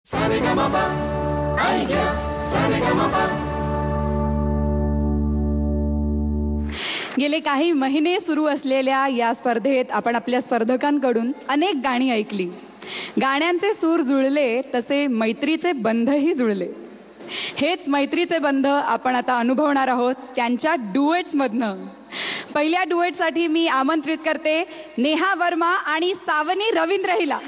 सारेगामापा ऐक्या सारेगामापा. गेले काही महिने सुरू असलेल्या या स्पर्धेत आपण आपल्या स्पर्धकांकडून अनेक गाणी ऐकली. गाण्यांचे सूर जुळले तसे मैत्रीचे बंधही जुळले. हेच मैत्रीचे बंध आपण आता अनुभवणार आहोत त्यांच्या डुएट्समधनं. पहिल्या डुएटसाठी मी आमंत्रित करते नेहा वर्मा आणि सावनी रवींद्र हिला.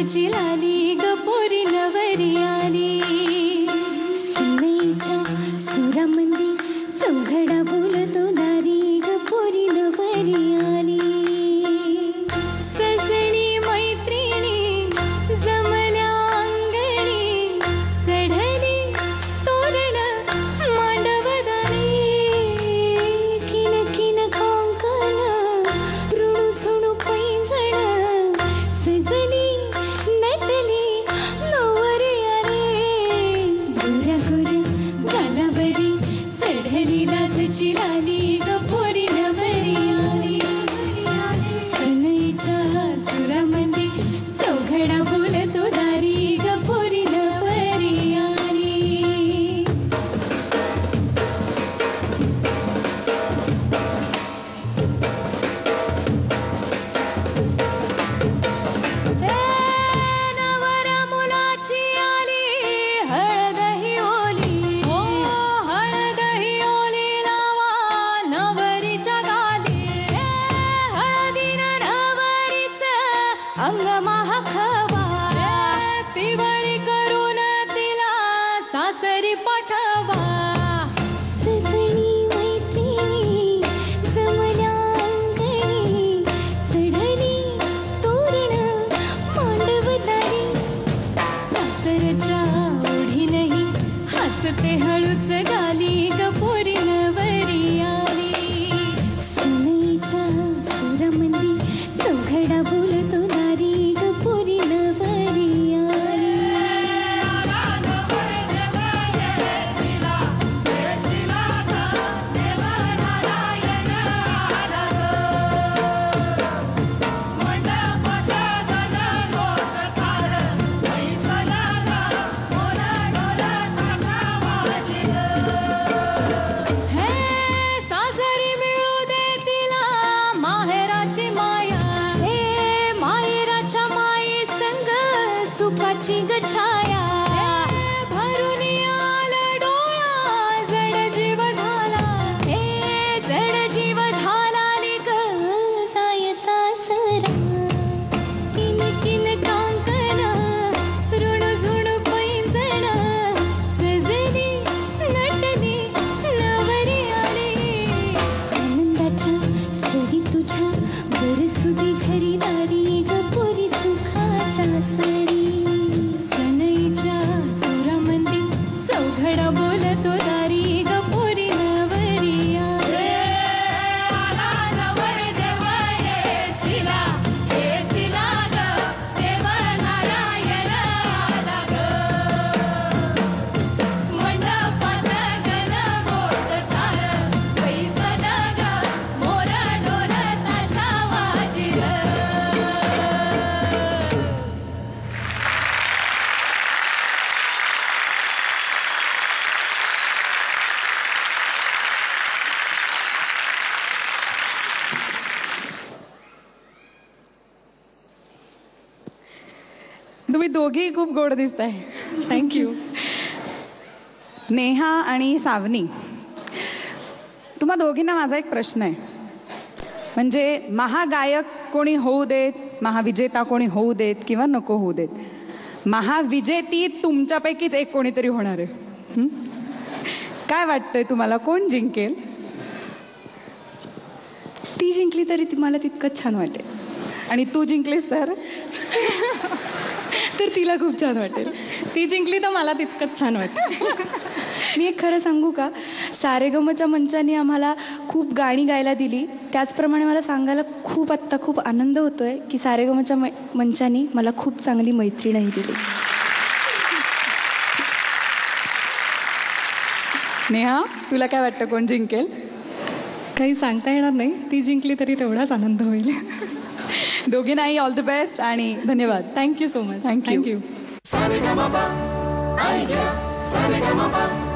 चिलाली गपोरी नवरी आली सुनेच्या सुरामंदी चौघडा बोलतो दारी गपोरी नवरी आली. सजणी मैत्रिणी जमल्या अंगणी चढली तोरण मांडवदारी किन किन कांकण ऋणू झुणू पैंजण सजली चिलाली गपोरी नवरी आली सनईच्या सुरामंदी चौघडा बोलतो दारी गपोरी नवरी आली. नवरा मुलाची आली हळदही ओली हो हळदही ओली अंग महाखवा पिवळी करून तिला सासरी पाठवा. सजणी मैत्रिणी जमल्या अंगणी चढली तोरण मांडवदारी सासरच्या ओढीनही हसते हळूच गाली गपोरी नवरी आली सनईच्या सुरामंदी चौघडा बोलतो दारी गपोरी नवरी आली. सासरी मिळू दे तिला माहेराची माया सुखाची गछाया भरून आला डोळा जड जीव झाला जड जीव झाला निक साय सासरा किन किन कांकण ऋण झुण पैंजण सजली नटली नवरी आली. आनंदाच्या सरी तुझ्या बरसुदी घरी दारी गपोरी सुखाच्या सरी सनईच्या सुरामंदी चौघडा बोलतो दारी गपोरी नवरी आली. तुम्ही दोघी खूप गोड दिसताय. थँक्यू. नेहा आणि सावनी, तुम्हा दोघींना माझा एक प्रश्न आहे. म्हणजे महागायक कोणी होऊ देत, महाविजेता कोणी होऊ देत किंवा नको होऊ देत, महाविजेती तुमच्यापैकीच एक कोणीतरी होणार आहे. काय वाटतंय तुम्हाला, कोण जिंकेल? ती जिंकली तरी मला तितकंच छान वाटेल. आणि तू जिंकलीस तर तर तिला खूप छान वाटेल. ती जिंकली तर मला तितकंच छान वाटेल. मी एक खरं सांगू का, सारेगमच्या मंचाने आम्हाला खूप गाणी गायला दिली. त्याचप्रमाणे मला सांगायला आत्ता खूप आनंद होतोय की सारेगमच्या मंचाने मला खूप चांगली मैत्रीणही दिली. नेहा, तुला काय वाटतं कोण जिंकेल? काही सांगता येणार नाही. ती जिंकली तरी तेवढाच आनंद होईल. दोघींनाही ऑल द बेस्ट आणि धन्यवाद. Thank you so much. Thank you. Sa re ga ma pa, ay yeah, sa re ga ma pa.